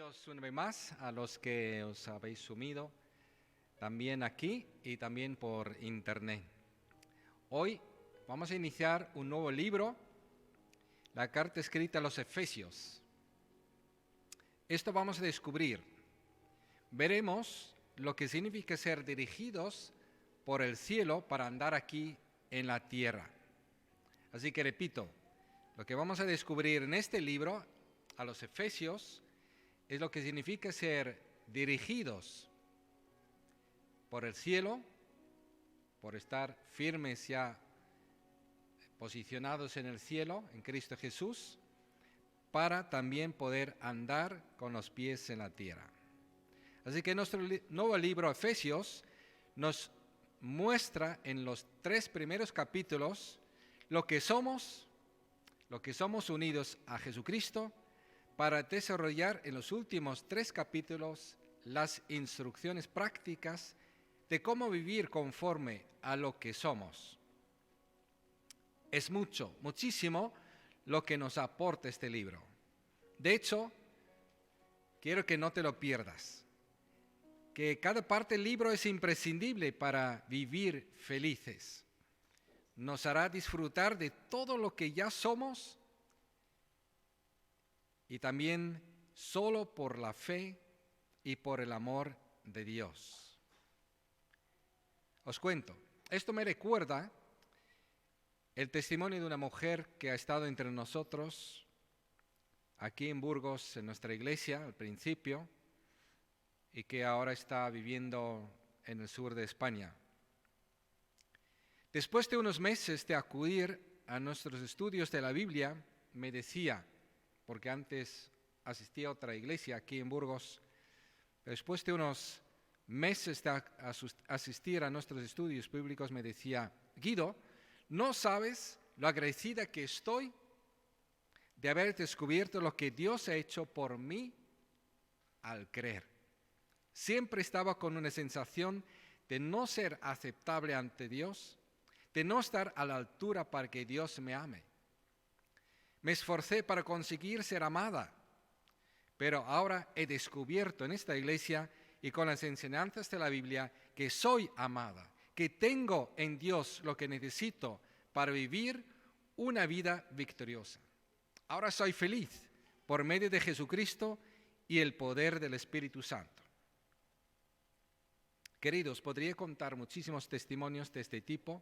Bienvenidos una vez más a los que os habéis unido también aquí y también por internet. Hoy vamos a iniciar un nuevo libro, la carta escrita a los Efesios. Esto vamos a descubrir. Veremos lo que significa ser dirigidos por el cielo para andar aquí en la tierra. Así que repito, lo que vamos a descubrir en este libro a los Efesios es lo que significa ser dirigidos por el cielo, por estar firmes ya posicionados en el cielo, en Cristo Jesús, para también poder andar con los pies en la tierra. Así que nuestro nuevo libro, Efesios, nos muestra en los 3 primeros capítulos lo que somos unidos a Jesucristo, para desarrollar en los últimos 3 capítulos las instrucciones prácticas de cómo vivir conforme a lo que somos. Es muchísimo lo que nos aporta este libro. De hecho, quiero que no te lo pierdas, que cada parte del libro es imprescindible para vivir felices. Nos hará disfrutar de todo lo que ya somos y también solo por la fe y por el amor de Dios. Os cuento, esto me recuerda el testimonio de una mujer que ha estado entre nosotros aquí en Burgos, en nuestra iglesia al principio, y que ahora está viviendo en el sur de España. Después de unos meses de acudir a nuestros estudios de la Biblia, me decía, porque antes asistía a otra iglesia aquí en Burgos, después de unos meses de asistir a nuestros estudios bíblicos, me decía, Guido, no sabes lo agradecida que estoy de haber descubierto lo que Dios ha hecho por mí al creer. Siempre estaba con una sensación de no ser aceptable ante Dios, de no estar a la altura para que Dios me ame. Me esforcé para conseguir ser amada, pero ahora he descubierto en esta iglesia y con las enseñanzas de la Biblia que soy amada, que tengo en Dios lo que necesito para vivir una vida victoriosa. Ahora soy feliz por medio de Jesucristo y el poder del Espíritu Santo. Queridos, podría contar muchísimos testimonios de este tipo.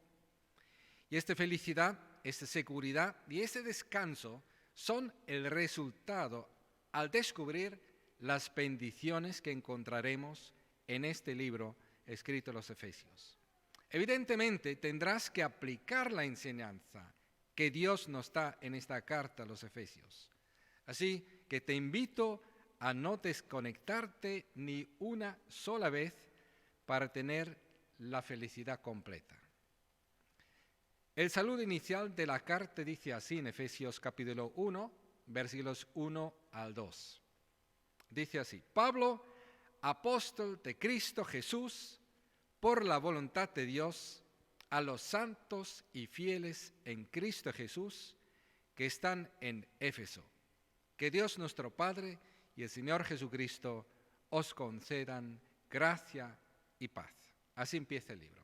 Y esta felicidad, esta seguridad y ese descanso son el resultado al descubrir las bendiciones que encontraremos en este libro escrito a los Efesios. Evidentemente tendrás que aplicar la enseñanza que Dios nos da en esta carta a los Efesios. Así que te invito a no desconectarte ni una sola vez para tener la felicidad completa. El saludo inicial de la carta dice así en Efesios capítulo 1, versículos 1 al 2. Dice así, Pablo, apóstol de Cristo Jesús, por la voluntad de Dios, a los santos y fieles en Cristo Jesús que están en Éfeso. Que Dios nuestro Padre y el Señor Jesucristo os concedan gracia y paz. Así empieza el libro.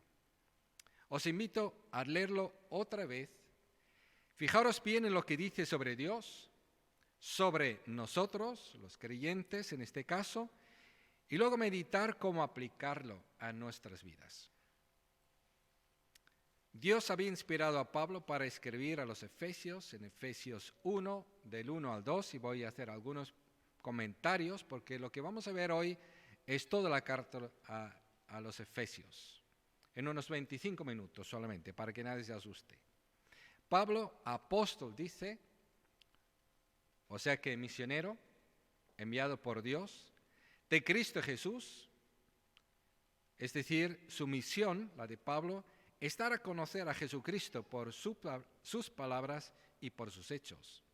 Os invito a leerlo otra vez. Fijaros bien en lo que dice sobre Dios, sobre nosotros, los creyentes en este caso, y luego meditar cómo aplicarlo a nuestras vidas. Dios había inspirado a Pablo para escribir a los Efesios, en Efesios 1, del 1 al 2, y voy a hacer algunos comentarios, porque lo que vamos a ver hoy es toda la carta a los Efesios. En unos 25 minutos solamente, para que nadie se asuste. Pablo, apóstol, dice, o sea que misionero, enviado por Dios, de Cristo Jesús, es decir, su misión, la de Pablo, es dar a conocer a Jesucristo por sus palabras y por sus hechos.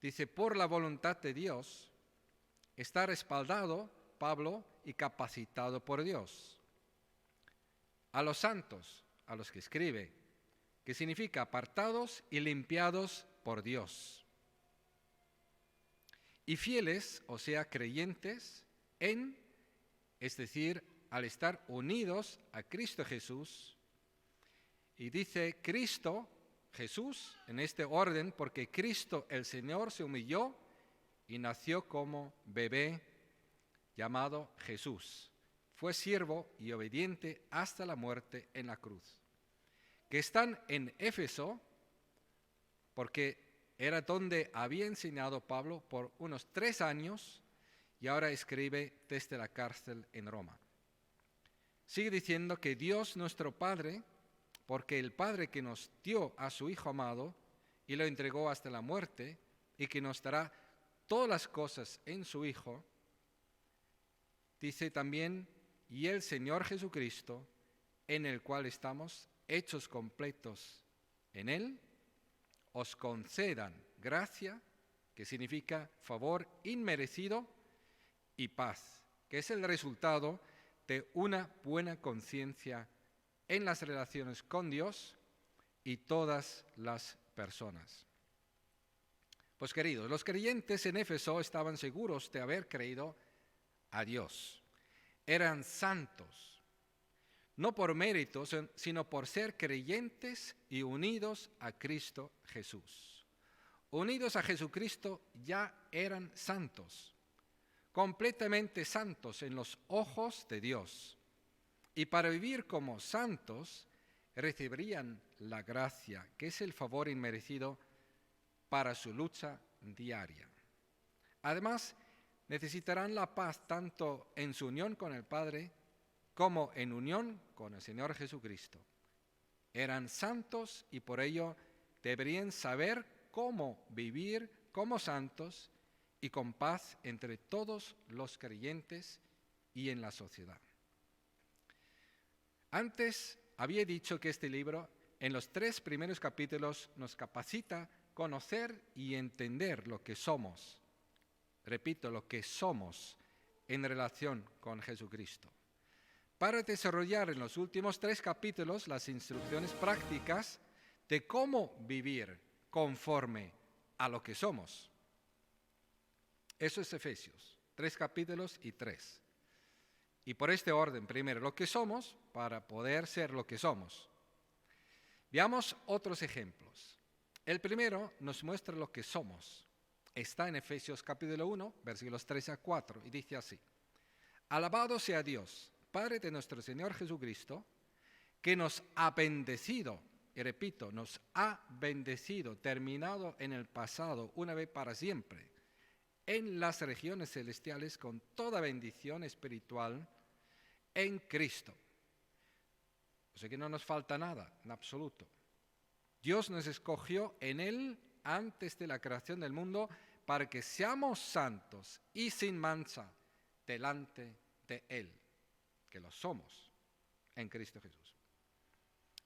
Dice, por la voluntad de Dios, está respaldado Pablo y capacitado por Dios. A los santos, a los que escribe, que significa apartados y limpiados por Dios. y fieles, o sea, creyentes en, es decir, al estar unidos a Cristo Jesús. Y dice Cristo, Jesús, en este orden, porque Cristo el Señor se humilló y nació como bebé llamado Jesús. Fue siervo y obediente hasta la muerte en la cruz. Que están en Éfeso, porque era donde había enseñado Pablo por unos 3 años y ahora escribe desde la cárcel en Roma. Sigue diciendo que Dios nuestro Padre, porque el Padre que nos dio a su Hijo amado y lo entregó hasta la muerte y que nos dará todas las cosas en su Hijo, dice también, y el Señor Jesucristo, en el cual estamos hechos completos en Él, os concedan gracia, que significa favor inmerecido, y paz, que es el resultado de una buena conciencia en las relaciones con Dios y todas las personas. Pues queridos, los creyentes en Éfeso estaban seguros de haber creído a Dios. Eran santos, no por méritos, sino por ser creyentes y unidos a Cristo Jesús. Unidos a Jesucristo ya eran santos, completamente santos en los ojos de Dios. Y para vivir como santos recibirían la gracia, que es el favor inmerecido para su lucha diaria. Además, necesitarán la paz tanto en su unión con el Padre como en unión con el Señor Jesucristo. Eran santos y por ello deberían saber cómo vivir como santos y con paz entre todos los creyentes y en la sociedad. Antes había dicho que este libro, en los 3 primeros capítulos, nos capacita a conocer y entender lo que somos. Repito, lo que somos en relación con Jesucristo. Para desarrollar en los últimos 3 capítulos las instrucciones prácticas de cómo vivir conforme a lo que somos. Eso es Efesios, 3 capítulos y 3. Y por este orden, primero lo que somos para poder ser lo que somos. Veamos otros ejemplos. El primero nos muestra lo que somos. Está en Efesios capítulo 1, versículos 3 a 4, y dice así: Alabado sea Dios, Padre de nuestro Señor Jesucristo, que nos ha bendecido, y repito, nos ha bendecido, terminado en el pasado, una vez para siempre, en las regiones celestiales con toda bendición espiritual en Cristo. O sea que no nos falta nada, en absoluto. Dios nos escogió en Él antes de la creación del mundo para que seamos santos y sin mancha delante de Él, que lo somos en Cristo Jesús.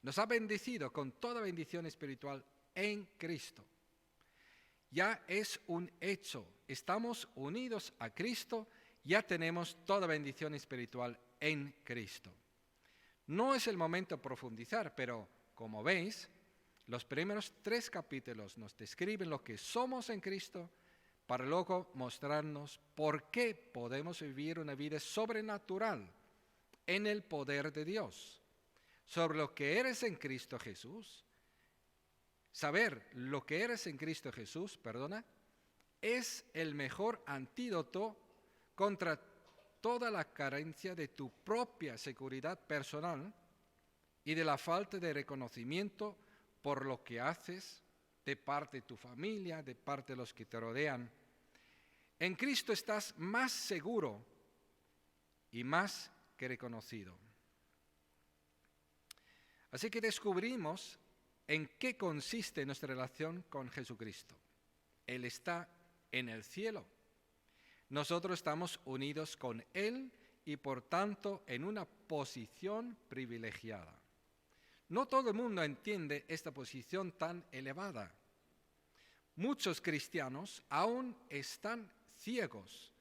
Nos ha bendecido con toda bendición espiritual en Cristo. Ya es un hecho, estamos unidos a Cristo, ya tenemos toda bendición espiritual en Cristo. No es el momento de profundizar, pero como veis, los primeros 3 capítulos nos describen lo que somos en Cristo para luego mostrarnos por qué podemos vivir una vida sobrenatural en el poder de Dios. Sobre lo que eres en Cristo Jesús, saber lo que eres en Cristo Jesús, es el mejor antídoto contra toda la carencia de tu propia seguridad personal y de la falta de reconocimiento por lo que haces de parte de tu familia, de parte de los que te rodean. En Cristo estás más seguro y más que reconocido. Así que descubrimos en qué consiste nuestra relación con Jesucristo. Él está en el cielo. Nosotros estamos unidos con Él y por tanto en una posición privilegiada. No todo el mundo entiende esta posición tan elevada. Muchos cristianos aún están ciegos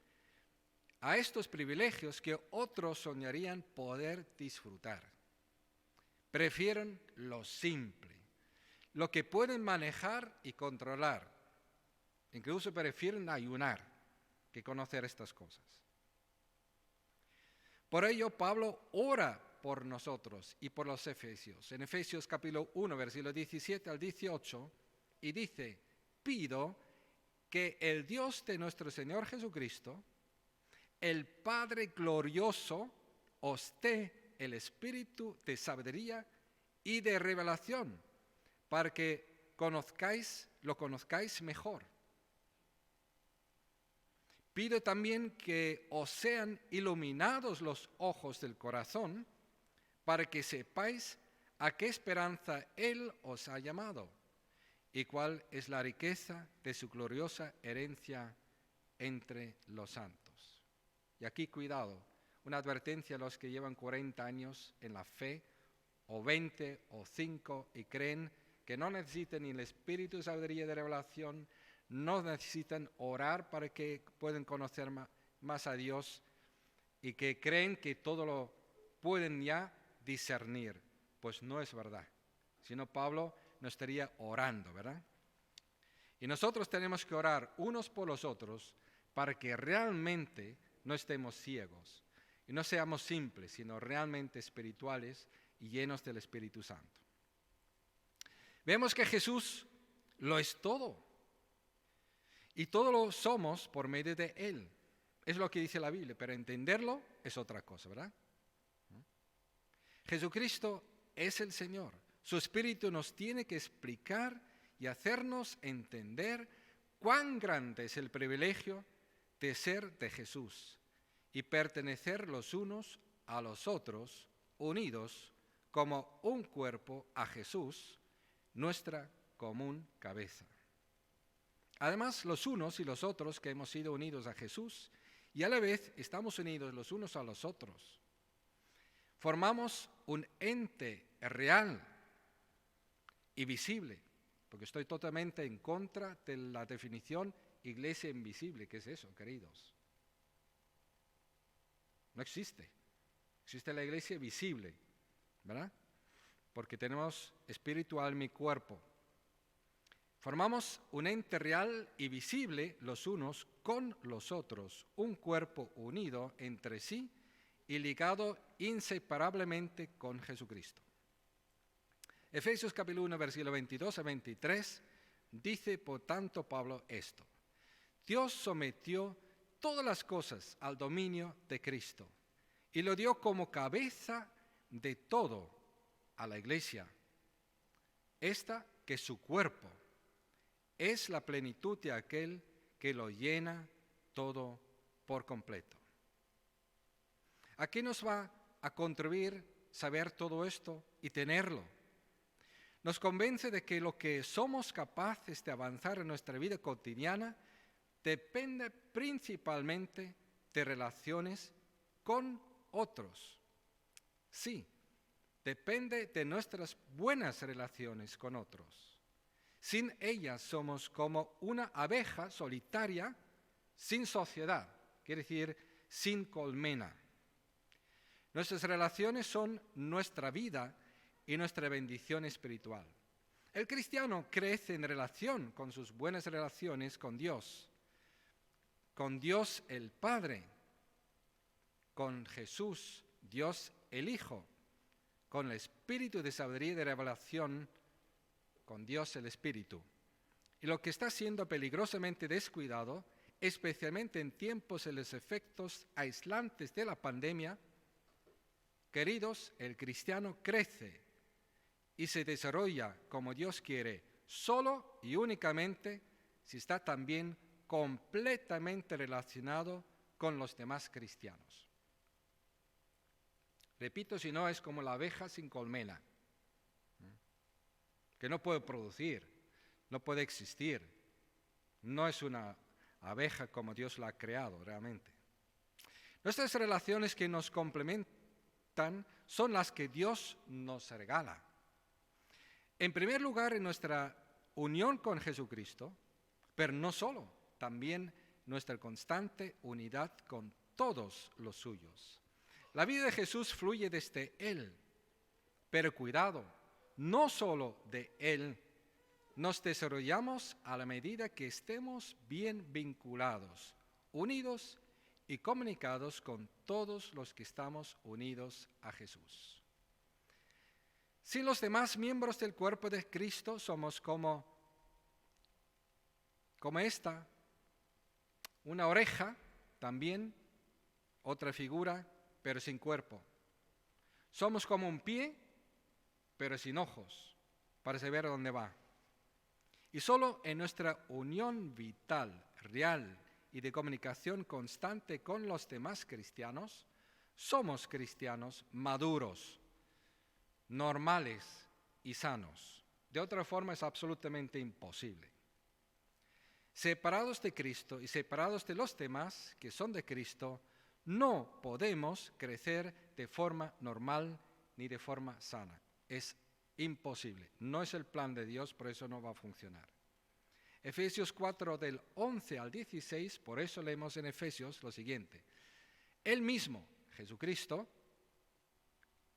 a estos privilegios que otros soñarían poder disfrutar. Prefieren lo simple, lo que pueden manejar y controlar. Incluso prefieren ayunar que conocer estas cosas. Por ello, Pablo ora por nosotros y por los efesios. En Efesios capítulo 1, versículo 17 al 18, y dice, pido que el Dios de nuestro Señor Jesucristo, el Padre glorioso, os dé el espíritu de sabiduría y de revelación, para que lo conozcáis mejor. Pido también que os sean iluminados los ojos del corazón, para que sepáis a qué esperanza Él os ha llamado, y cuál es la riqueza de su gloriosa herencia entre los santos. Y aquí cuidado, una advertencia a los que llevan 40 años en la fe, o 20 o 5, y creen que no necesitan ni el espíritu de sabiduría y de revelación, no necesitan orar para que puedan conocer más a Dios, y que creen que todo lo pueden ya discernir. Pues no es verdad. Si no, Pablo no estaría orando, ¿verdad? Y nosotros tenemos que orar unos por los otros para que realmente no estemos ciegos y no seamos simples, sino realmente espirituales y llenos del Espíritu Santo. Vemos que Jesús lo es todo y todo lo somos por medio de Él. Es lo que dice la Biblia, pero entenderlo es otra cosa, ¿verdad? Jesucristo es el Señor. Su Espíritu nos tiene que explicar y hacernos entender cuán grande es el privilegio de ser de Jesús y pertenecer los unos a los otros, unidos como un cuerpo a Jesús, nuestra común cabeza. Además, los unos y los otros que hemos sido unidos a Jesús y a la vez estamos unidos los unos a los otros, formamos un ente real y visible, porque estoy totalmente en contra de la definición iglesia invisible. ¿Qué es eso, queridos? No existe. Existe la iglesia visible, ¿verdad? Porque tenemos espíritu, alma y cuerpo. Formamos un ente real y visible los unos con los otros, un cuerpo unido entre sí y ligado inseparablemente con Jesucristo. Efesios capítulo 1, versículo 22 a 23, dice por tanto Pablo esto: Dios sometió todas las cosas al dominio de Cristo y lo dio como cabeza de todo a la iglesia, esta que es su cuerpo, es la plenitud de aquel que lo llena todo por completo. ¿A qué nos va a contribuir saber todo esto y tenerlo? Nos convence de que lo que somos capaces de avanzar en nuestra vida cotidiana depende principalmente de relaciones con otros. Sí, depende de nuestras buenas relaciones con otros. Sin ellas somos como una abeja solitaria sin sociedad, quiere decir sin colmena. Nuestras relaciones son nuestra vida y nuestra bendición espiritual. El cristiano crece en relación con sus buenas relaciones con Dios el Padre, con Jesús, Dios el Hijo, con el Espíritu de sabiduría y de revelación, con Dios el Espíritu. Y lo que está siendo peligrosamente descuidado, especialmente en tiempos de los efectos aislantes de la pandemia, queridos, el cristiano crece y se desarrolla como Dios quiere, solo y únicamente si está también completamente relacionado con los demás cristianos. Repito, si no es como la abeja sin colmena, que no puede producir, no puede existir, no es una abeja como Dios la ha creado realmente. Nuestras relaciones que nos complementan son las que Dios nos regala. En primer lugar, en nuestra unión con Jesucristo, pero no solo, también nuestra constante unidad con todos los suyos. La vida de Jesús fluye desde Él, pero cuidado, no solo de Él, nos desarrollamos a la medida que estemos bien vinculados, unidos y comunicados con todos los que estamos unidos a Jesús. Sin los demás miembros del cuerpo de Cristo somos como esta, una oreja también, otra figura, pero sin cuerpo. Somos como un pie, pero sin ojos, para saber dónde va. Y solo en nuestra unión vital, real y de comunicación constante con los demás cristianos, somos cristianos maduros, normales y sanos. De otra forma es absolutamente imposible. Separados de Cristo y separados de los demás que son de Cristo, no podemos crecer de forma normal ni de forma sana. Es imposible. No es el plan de Dios, por eso no va a funcionar. Efesios 4 del 11 al 16, por eso leemos en Efesios lo siguiente. Él mismo, Jesucristo,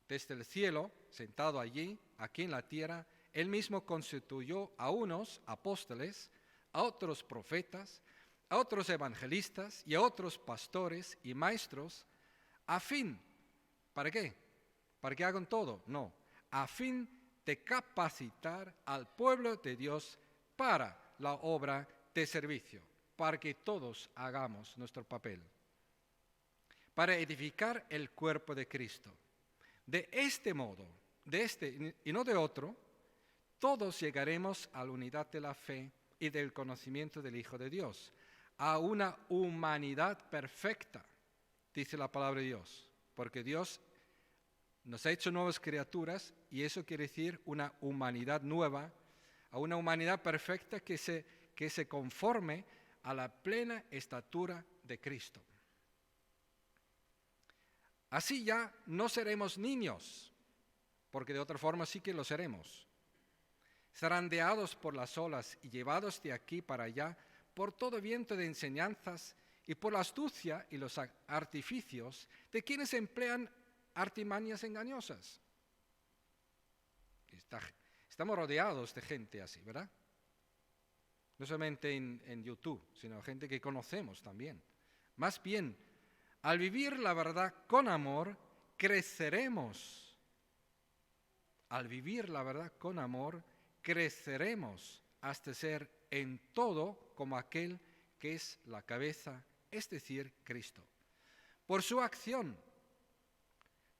desde el cielo, sentado allí, aquí en la tierra, Él mismo constituyó a unos apóstoles, a otros profetas, a otros evangelistas y a otros pastores y maestros, a fin, ¿para qué? ¿Para que hagan todo? No, a fin de capacitar al pueblo de Dios para la obra de servicio, para que todos hagamos nuestro papel, para edificar el cuerpo de Cristo. De este modo, de este y no de otro, todos llegaremos a la unidad de la fe y del conocimiento del Hijo de Dios, a una humanidad perfecta, dice la palabra de Dios, porque Dios nos ha hecho nuevas criaturas y eso quiere decir una humanidad nueva, a una humanidad perfecta que se conforme a la plena estatura de Cristo. Así ya no seremos niños, porque de otra forma sí que lo seremos. Zarandeados por las olas y llevados de aquí para allá por todo viento de enseñanzas y por la astucia y los artificios de quienes emplean artimañas engañosas. Estamos rodeados de gente así, ¿verdad? No solamente en YouTube, sino gente que conocemos también. Más bien, al vivir la verdad con amor, creceremos. Al vivir la verdad con amor, creceremos hasta ser en todo como aquel que es la cabeza, es decir, Cristo. Por su acción,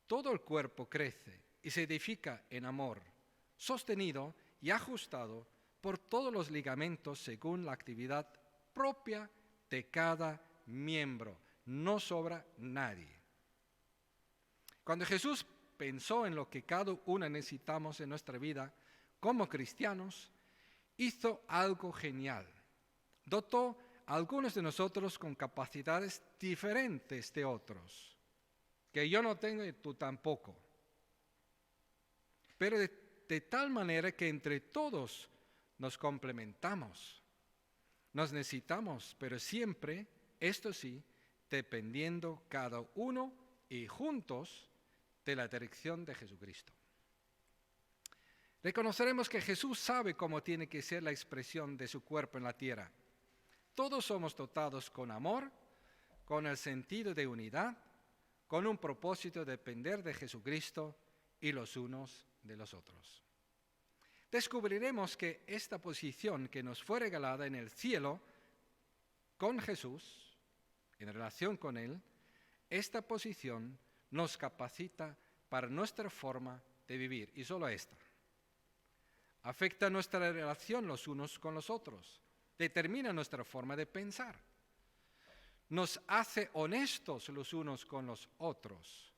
todo el cuerpo crece y se edifica en amor, sostenido y ajustado por todos los ligamentos según la actividad propia de cada miembro. No sobra nadie. Cuando Jesús pensó en lo que cada uno necesitamos en nuestra vida como cristianos, hizo algo genial. Dotó a algunos de nosotros con capacidades diferentes de otros, que yo no tengo y tú tampoco. Pero de tal manera que entre todos nos complementamos, nos necesitamos, pero siempre, esto sí, dependiendo cada uno y juntos de la dirección de Jesucristo. Reconoceremos que Jesús sabe cómo tiene que ser la expresión de su cuerpo en la tierra. Todos somos dotados con amor, con el sentido de unidad, con un propósito de depender de Jesucristo y los unos de los otros. Descubriremos que esta posición que nos fue regalada en el cielo con Jesús, en relación con Él, esta posición nos capacita para nuestra forma de vivir, y solo esta. Afecta nuestra relación los unos con los otros, determina nuestra forma de pensar, nos hace honestos los unos con los otros.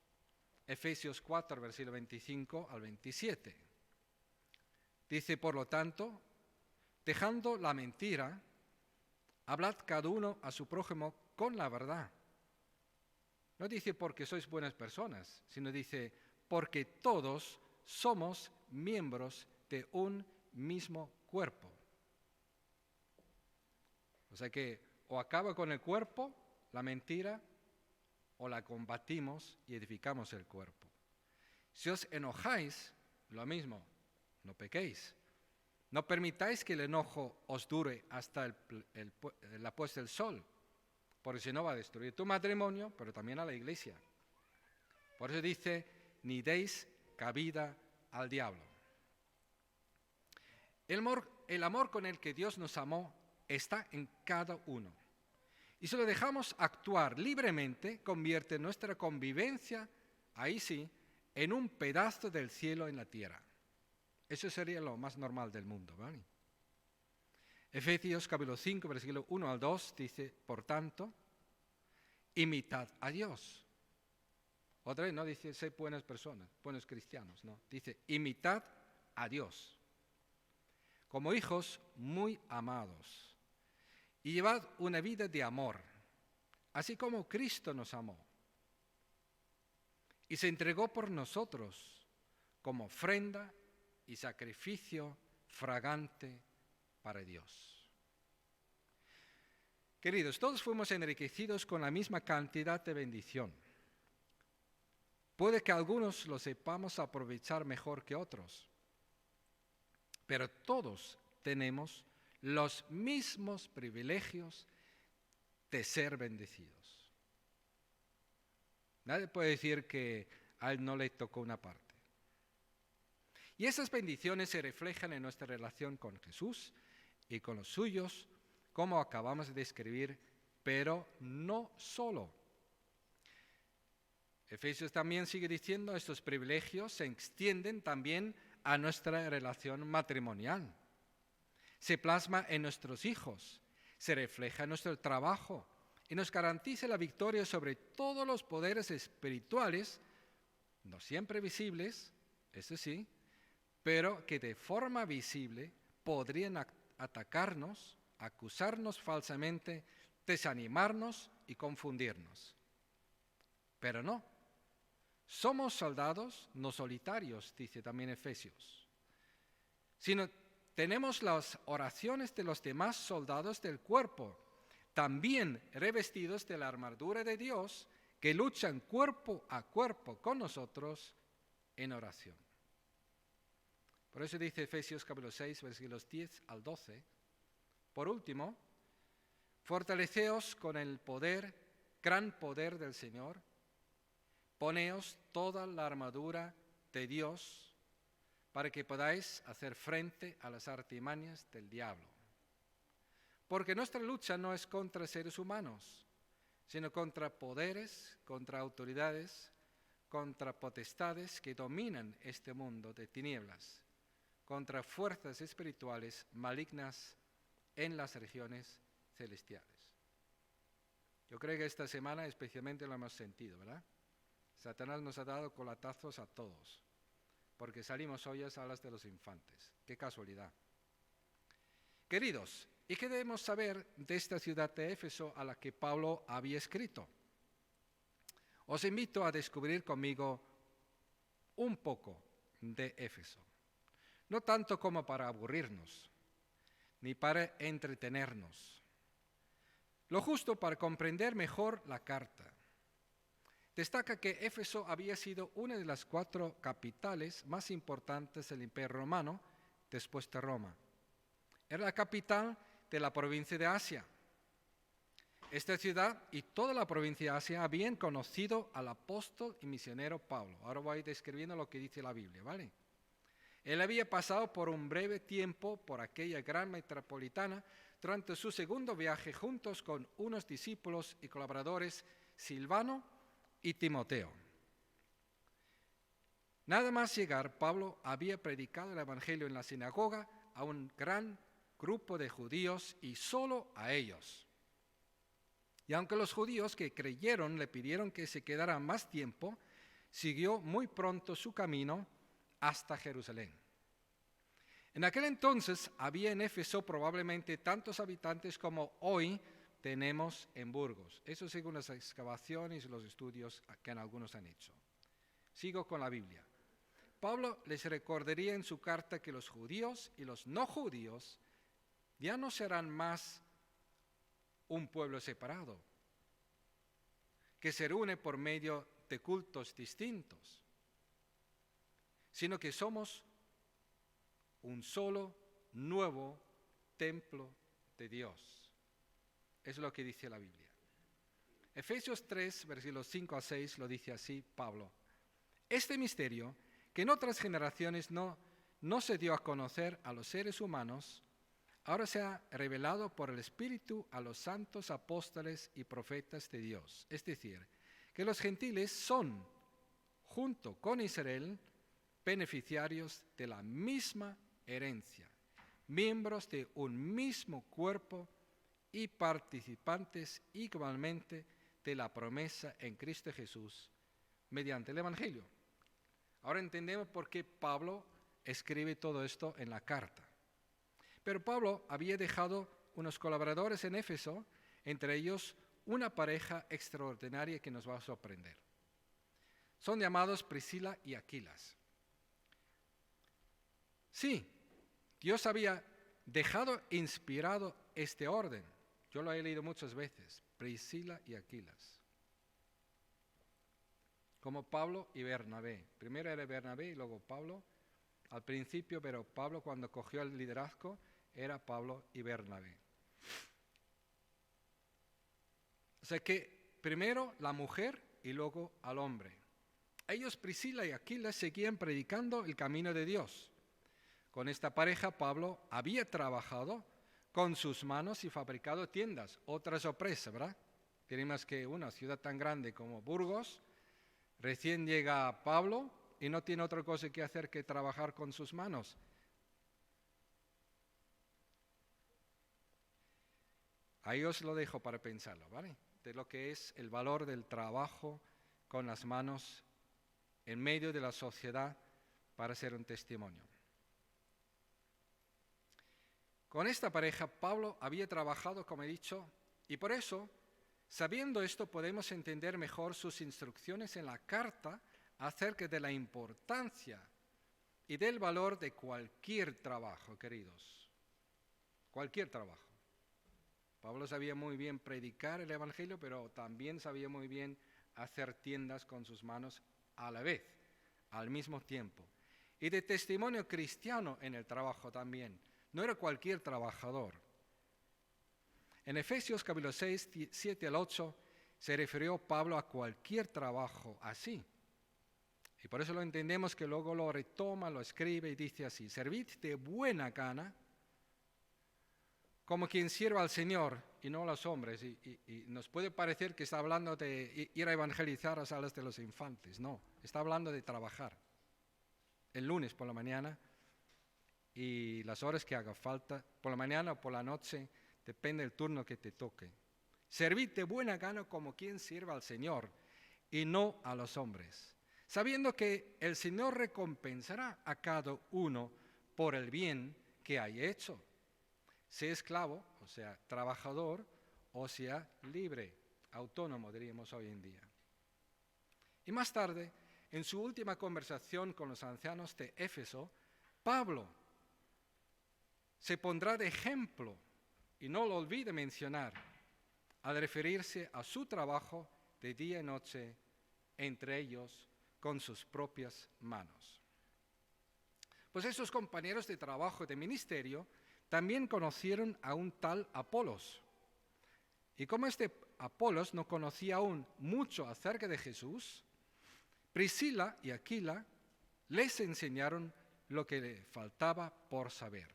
Efesios 4, versículo 25 al 27. Dice, por lo tanto, dejando la mentira, hablad cada uno a su prójimo con la verdad. No dice porque sois buenas personas, sino dice porque todos somos miembros de un mismo cuerpo. O sea que o acaba con el cuerpo la mentira o la combatimos y edificamos el cuerpo. Si os enojáis, lo mismo, no pequéis. No permitáis que el enojo os dure hasta la puesta del sol. porque si no va a destruir tu matrimonio, pero también a la iglesia. Por eso dice, ni deis cabida al diablo. El amor con el que Dios nos amó está en cada uno. Y si lo dejamos actuar libremente, convierte nuestra convivencia, ahí sí, en un pedazo del cielo en la tierra. Eso sería lo más normal del mundo, ¿vale? Efesios capítulo 5, versículo 1 al 2 dice, por tanto, imitad a Dios. Otra vez no dice, sed buenas personas, buenos cristianos, no. Dice, imitad a Dios como hijos muy amados y llevad una vida de amor, así como Cristo nos amó y se entregó por nosotros como ofrenda y sacrificio fragante para Dios. Queridos, todos fuimos enriquecidos con la misma cantidad de bendición. Puede que algunos lo sepamos aprovechar mejor que otros, pero todos tenemos los mismos privilegios de ser bendecidos. Nadie puede decir que a él no le tocó una parte. Y esas bendiciones se reflejan en nuestra relación con Jesús y con los suyos, como acabamos de describir, pero no solo. Efesios también sigue diciendo, estos privilegios se extienden también a nuestra relación matrimonial. Se plasma en nuestros hijos, se refleja en nuestro trabajo y nos garantiza la victoria sobre todos los poderes espirituales, no siempre visibles, eso sí, pero que de forma visible podrían atacarnos, acusarnos falsamente, desanimarnos y confundirnos. Pero no, somos soldados no solitarios, dice también Efesios, sino tenemos las oraciones de los demás soldados del cuerpo, también revestidos de la armadura de Dios, que luchan cuerpo a cuerpo con nosotros en oración. Por eso dice Efesios capítulo 6, versículos 10 al 12, por último, fortaleceos con el poder, gran poder del Señor, poneos toda la armadura de Dios para que podáis hacer frente a las artimañas del diablo. Porque nuestra lucha no es contra seres humanos, sino contra poderes, contra autoridades, contra potestades que dominan este mundo de tinieblas, contra fuerzas espirituales malignas en las regiones celestiales. Yo creo que esta semana especialmente lo hemos sentido, ¿verdad? Satanás nos ha dado colatazos a todos, porque salimos hoy a alas de los infantes. ¡Qué casualidad! Queridos, ¿y qué debemos saber de esta ciudad de Éfeso a la que Pablo había escrito? Os invito a descubrir conmigo un poco de Éfeso. No tanto como para aburrirnos, ni para entretenernos. Lo justo para comprender mejor la carta. Destaca que Éfeso había sido una de las 4 capitales más importantes del Imperio Romano después de Roma. Era la capital de la provincia de Asia. Esta ciudad y toda la provincia de Asia habían conocido al apóstol y misionero Pablo. Ahora voy describiendo lo que dice la Biblia, ¿vale? Él había pasado por un breve tiempo por aquella gran metropolitana durante su segundo viaje juntos con unos discípulos y colaboradores, Silvano y Timoteo. Nada más llegar, Pablo había predicado el evangelio en la sinagoga a un gran grupo de judíos y solo a ellos. Y aunque los judíos que creyeron le pidieron que se quedara más tiempo, siguió muy pronto su camino hasta Jerusalén. En aquel entonces había en Éfeso probablemente tantos habitantes como hoy tenemos en Burgos. Eso según las excavaciones y los estudios que algunos han hecho. Sigo con la Biblia. Pablo les recordaría en su carta que los judíos y los no judíos ya no serán más un pueblo separado, que se reúne por medio de cultos distintos, sino que somos un solo nuevo templo de Dios. Es lo que dice la Biblia. Efesios 3, versículos 5 a 6, lo dice así Pablo. Este misterio, que en otras generaciones no se dio a conocer a los seres humanos, ahora se ha revelado por el Espíritu a los santos apóstoles y profetas de Dios. Es decir, que los gentiles son, junto con Israel, beneficiarios de la misma herencia, miembros de un mismo cuerpo y participantes igualmente de la promesa en Cristo Jesús mediante el Evangelio. Ahora entendemos por qué Pablo escribe todo esto en la carta. Pero Pablo había dejado unos colaboradores en Éfeso, entre ellos una pareja extraordinaria que nos va a sorprender. Son llamados Priscila y Aquilas. Sí, Dios había dejado inspirado este orden. Yo lo he leído muchas veces, Priscila y Aquilas. Como Pablo y Bernabé. Primero era Bernabé y luego Pablo. Al principio, pero Pablo cuando cogió el liderazgo era Pablo y Bernabé. O sea que primero la mujer y luego al hombre. Ellos, Priscila y Aquilas, seguían predicando el camino de Dios. Con esta pareja Pablo había trabajado con sus manos y fabricado tiendas. Otra sorpresa, ¿verdad? Tenemos que una ciudad tan grande como Burgos, recién llega Pablo y no tiene otra cosa que hacer que trabajar con sus manos. Ahí os lo dejo para pensarlo, ¿vale? De lo que es el valor del trabajo con las manos en medio de la sociedad para ser un testimonio. Con esta pareja Pablo había trabajado, como he dicho, y por eso, sabiendo esto, podemos entender mejor sus instrucciones en la carta acerca de la importancia y del valor de cualquier trabajo, queridos. Cualquier trabajo. Pablo sabía muy bien predicar el Evangelio, pero también sabía muy bien hacer tiendas con sus manos a la vez, al mismo tiempo. Y de testimonio cristiano en el trabajo también. No era cualquier trabajador. En Efesios capítulo 6, 7 al 8, se refirió Pablo a cualquier trabajo así. Y por eso lo entendemos que luego lo retoma, lo escribe y dice así: servid de buena gana, como quien sirva al Señor y no a los hombres. Y nos puede parecer que está hablando de ir a evangelizar a salas de los infantes. No, está hablando de trabajar. El lunes por la mañana y las horas que haga falta, por la mañana o por la noche, depende del turno que te toque. Servid de buena gana como quien sirva al Señor y no a los hombres, sabiendo que el Señor recompensará a cada uno por el bien que haya hecho, sea esclavo, o sea, trabajador, o sea, libre, autónomo, diríamos hoy en día. Y más tarde, en su última conversación con los ancianos de Éfeso, Pablo se pondrá de ejemplo, y no lo olvide mencionar, al referirse a su trabajo de día y noche, entre ellos con sus propias manos. Pues esos compañeros de trabajo y de ministerio también conocieron a un tal Apolos. Y como este Apolos no conocía aún mucho acerca de Jesús, Priscila y Aquila les enseñaron lo que le faltaba por saber.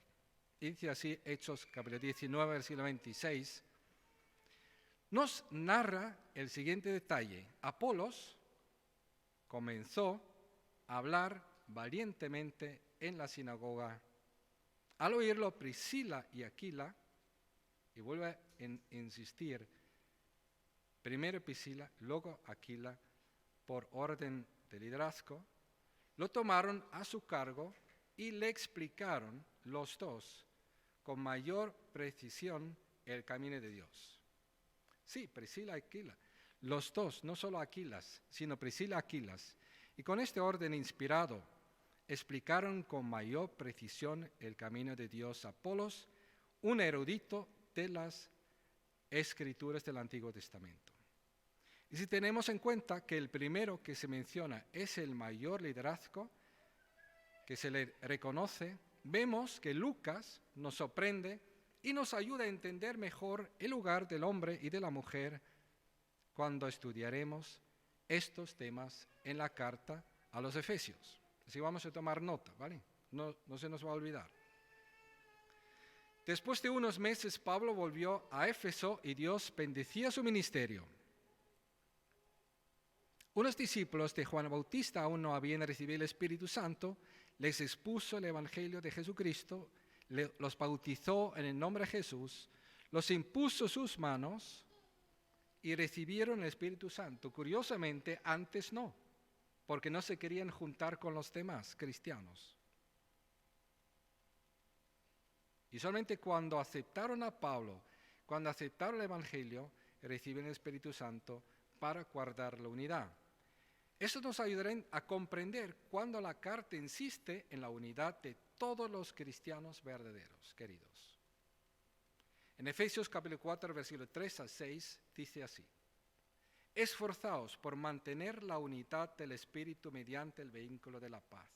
Dice así Hechos capítulo 19, versículo 26. Nos narra el siguiente detalle. Apolos comenzó a hablar valientemente en la sinagoga. Al oírlo, Priscila y Aquila, y vuelve a insistir, primero Priscila, luego Aquila, por orden de liderazgo, lo tomaron a su cargo y le explicaron los dos con mayor precisión el camino de Dios. Sí, Priscila y Aquila, los dos, no solo Aquilas, sino Priscila y Aquilas. Y con este orden inspirado, explicaron con mayor precisión el camino de Dios a Apolos, un erudito de las Escrituras del Antiguo Testamento. Y si tenemos en cuenta que el primero que se menciona es el mayor liderazgo que se le reconoce, vemos que Lucas nos sorprende y nos ayuda a entender mejor el lugar del hombre y de la mujer cuando estudiaremos estos temas en la carta a los Efesios. Así vamos a tomar nota, ¿vale? No se nos va a olvidar. Después de unos meses, Pablo volvió a Éfeso y Dios bendecía su ministerio. Unos discípulos de Juan Bautista aún no habían recibido el Espíritu Santo, les expuso el Evangelio de Jesucristo, los bautizó en el nombre de Jesús, los impuso sus manos y recibieron el Espíritu Santo. Curiosamente, antes no, porque no se querían juntar con los demás cristianos. Y solamente cuando aceptaron a Pablo, cuando aceptaron el Evangelio, reciben el Espíritu Santo para guardar la unidad. Eso nos ayudará a comprender cuando la carta insiste en la unidad de todos los cristianos verdaderos, queridos. En Efesios capítulo 4, versículo 3 al 6, dice así: esforzaos por mantener la unidad del Espíritu mediante el vínculo de la paz.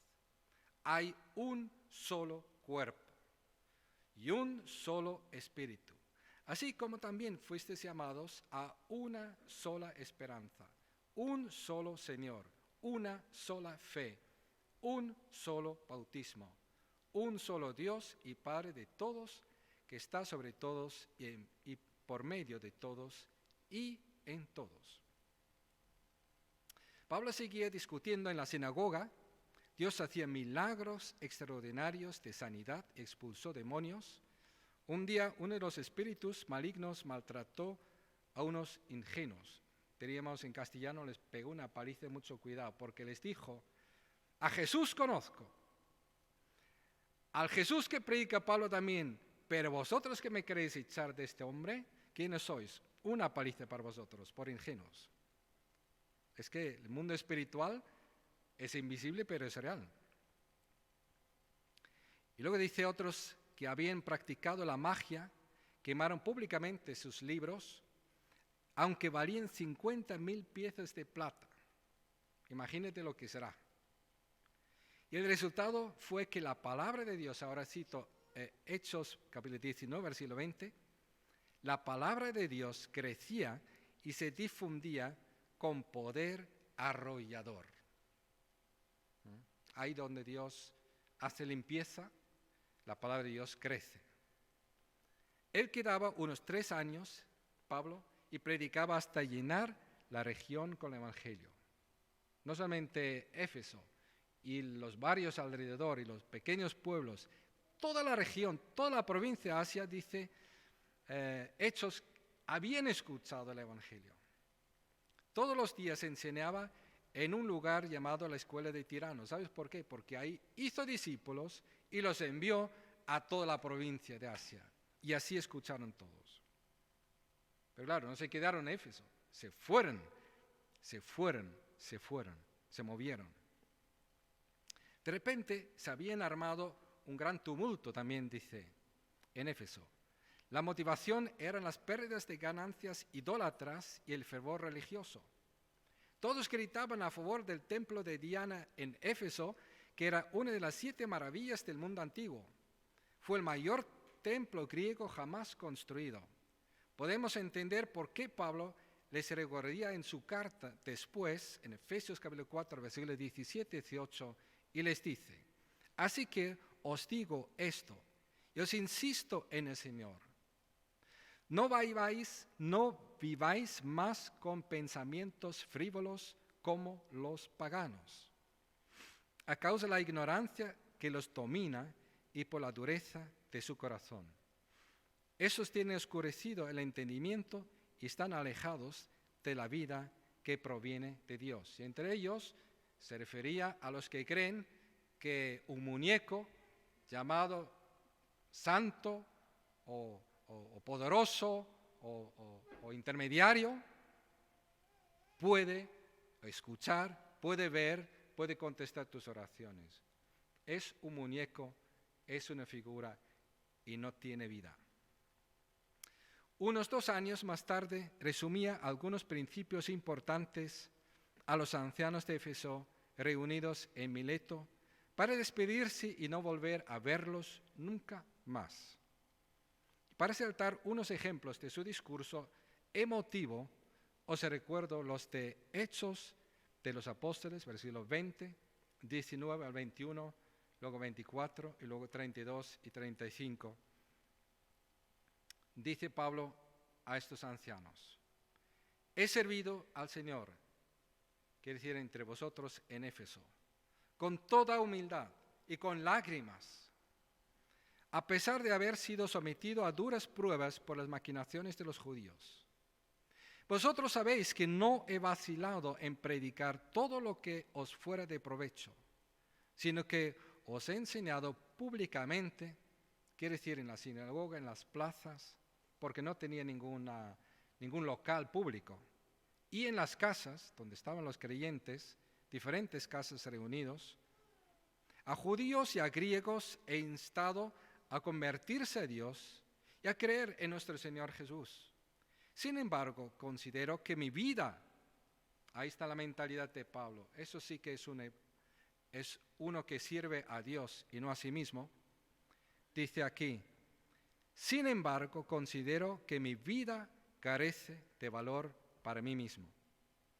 Hay un solo cuerpo y un solo Espíritu, así como también fuisteis llamados a una sola esperanza, un solo Señor, una sola fe, un solo bautismo, un solo Dios y Padre de todos, que está sobre todos y por medio de todos y en todos. Pablo seguía discutiendo en la sinagoga. Dios hacía milagros extraordinarios de sanidad, expulsó demonios. Un día uno de los espíritus malignos maltrató a unos ingenuos. Diríamos en castellano, les pegó una paliza, mucho cuidado, porque les dijo: a Jesús conozco, al Jesús que predica Pablo también, pero vosotros que me queréis echar de este hombre, ¿quiénes sois? Una paliza para vosotros, por ingenuos. Es que el mundo espiritual es invisible, pero es real. Y luego dice: otros que habían practicado la magia quemaron públicamente sus libros, aunque valían 50,000 piezas de plata. Imagínate lo que será. Y el resultado fue que la palabra de Dios, ahora cito Hechos capítulo 19, versículo 20, la palabra de Dios crecía y se difundía con poder arrollador. Ahí donde Dios hace limpieza, la palabra de Dios crece. Él quedaba unos 3 años, Pablo, y predicaba hasta llenar la región con el Evangelio. No solamente Éfeso y los barrios alrededor y los pequeños pueblos, toda la región, toda la provincia de Asia, dice Hechos, habían escuchado el Evangelio. Todos los días enseñaba en un lugar llamado la Escuela de Tiranos. ¿Sabes por qué? Porque ahí hizo discípulos y los envió a toda la provincia de Asia. Y así escucharon todos. Pero claro, no se quedaron en Éfeso. Se movieron. De repente se habían armado un gran tumulto, también dice, en Éfeso. La motivación eran las pérdidas de ganancias idólatras y el fervor religioso. Todos gritaban a favor del templo de Diana en Éfeso, que era una de las 7 maravillas del mundo antiguo. Fue el mayor templo griego jamás construido. Podemos entender por qué Pablo les recordaría en su carta después, en Efesios capítulo 4, versículos 17 y 18, y les dice: así que os digo esto, y os insisto en el Señor. No viváis más con pensamientos frívolos como los paganos, a causa de la ignorancia que los domina y por la dureza de su corazón. Esos tienen oscurecido el entendimiento y están alejados de la vida que proviene de Dios. Y entre ellos se refería a los que creen que un muñeco llamado santo o poderoso o intermediario puede escuchar, puede ver, puede contestar tus oraciones. Es un muñeco, es una figura y no tiene vida. Unos 2 años más tarde resumía algunos principios importantes a los ancianos de Éfeso reunidos en Mileto para despedirse y no volver a verlos nunca más. Para resaltar unos ejemplos de su discurso emotivo, os recuerdo los de Hechos de los Apóstoles, versículos 20, 19 al 21, luego 24 y luego 32 y 35. Dice Pablo a estos ancianos: he servido al Señor, quiere decir entre vosotros en Éfeso, con toda humildad y con lágrimas, a pesar de haber sido sometido a duras pruebas por las maquinaciones de los judíos. Vosotros sabéis que no he vacilado en predicar todo lo que os fuera de provecho, sino que os he enseñado públicamente, quiere decir en la sinagoga, en las plazas, porque no tenía ningún local público, y en las casas donde estaban los creyentes, diferentes casas reunidos, a judíos y a griegos he instado a convertirse a Dios y a creer en nuestro Señor Jesús. Sin embargo, considero que mi vida, ahí está la mentalidad de Pablo, eso sí que es uno que sirve a Dios y no a sí mismo. Dice aquí: sin embargo, considero que mi vida carece de valor para mí mismo,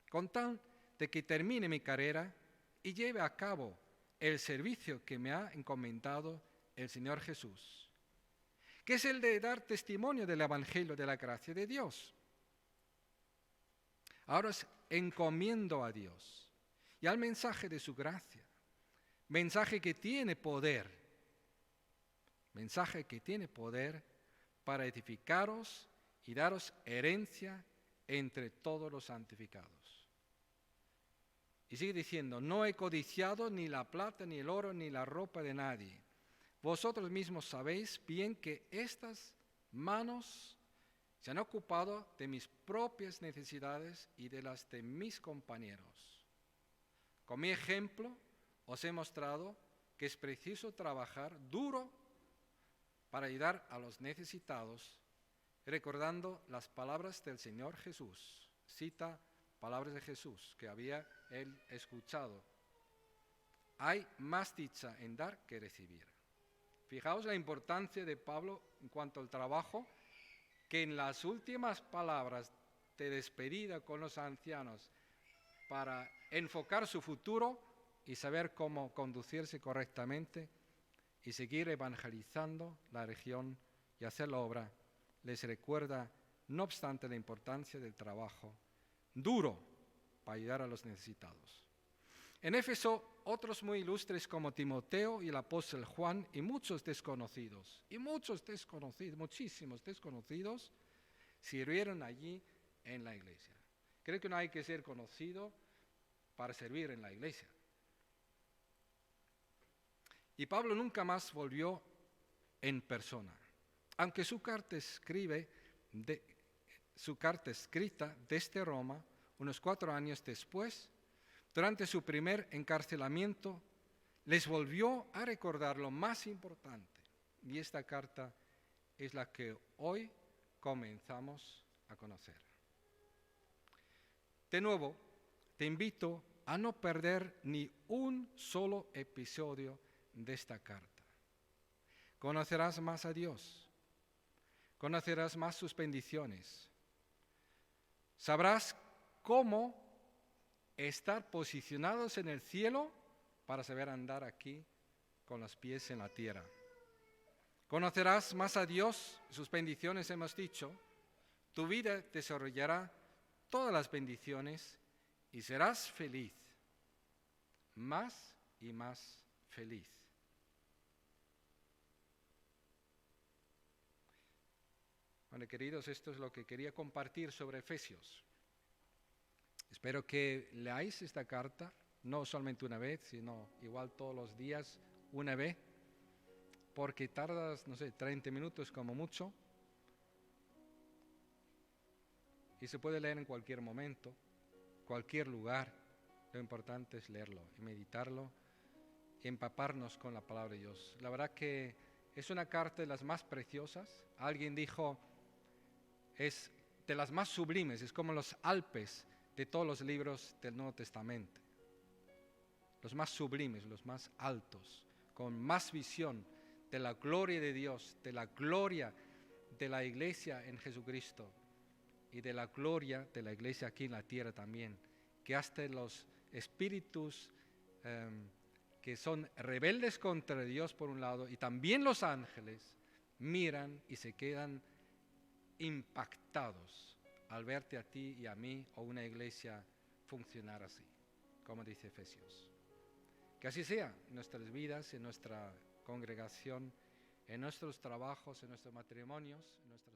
con tal de que termine mi carrera y lleve a cabo el servicio que me ha encomendado el Señor Jesús, que es el de dar testimonio del Evangelio de la gracia de Dios. Ahora os encomiendo a Dios y al mensaje de su gracia, mensaje que tiene poder para edificaros y daros herencia entre todos los santificados. Y sigue diciendo: no he codiciado ni la plata, ni el oro, ni la ropa de nadie. Vosotros mismos sabéis bien que estas manos se han ocupado de mis propias necesidades y de las de mis compañeros. Con mi ejemplo os he mostrado que es preciso trabajar duro para ayudar a los necesitados, recordando las palabras del Señor Jesús. Cita palabras de Jesús que había él escuchado: hay más dicha en dar que recibir. Fijaos la importancia de Pablo en cuanto al trabajo, que en las últimas palabras de despedida con los ancianos, para enfocar su futuro y saber cómo conducirse correctamente y seguir evangelizando la región y hacer la obra, les recuerda, no obstante, la importancia del trabajo duro para ayudar a los necesitados. En Éfeso, otros muy ilustres como Timoteo y el apóstol Juan y muchísimos desconocidos, sirvieron allí en la iglesia. Creo que no hay que ser conocido para servir en la iglesia. Y Pablo nunca más volvió en persona, aunque su carta escrita desde Roma, unos 4 años después, durante su primer encarcelamiento, les volvió a recordar lo más importante. Y esta carta es la que hoy comenzamos a conocer. De nuevo, te invito a no perder ni un solo episodio de esta carta. Conocerás más a Dios, conocerás más sus bendiciones, sabrás cómo estar posicionados en el cielo para saber andar aquí con los pies en la tierra. Conocerás más a Dios, sus bendiciones hemos dicho, tu vida desarrollará todas las bendiciones y serás feliz, más y más feliz. Bueno, queridos, esto es lo que quería compartir sobre Efesios. Espero que leáis esta carta, no solamente una vez, sino igual todos los días, una vez, porque tardas, 30 minutos como mucho, y se puede leer en cualquier momento, cualquier lugar. Lo importante es leerlo y meditarlo y empaparnos con la palabra de Dios. La verdad que es una carta de las más preciosas. Alguien dijo, es de las más sublimes, es como los Alpes de todos los libros del Nuevo Testamento. Los más sublimes, los más altos, con más visión de la gloria de Dios, de la gloria de la iglesia en Jesucristo y de la gloria de la iglesia aquí en la tierra también, que hasta los espíritus que son rebeldes contra Dios por un lado y también los ángeles miran y se quedan impactados al verte a ti y a mí o una iglesia funcionar así, como dice Efesios. Que así sea en nuestras vidas, en nuestra congregación, en nuestros trabajos, en nuestros matrimonios, en nuestras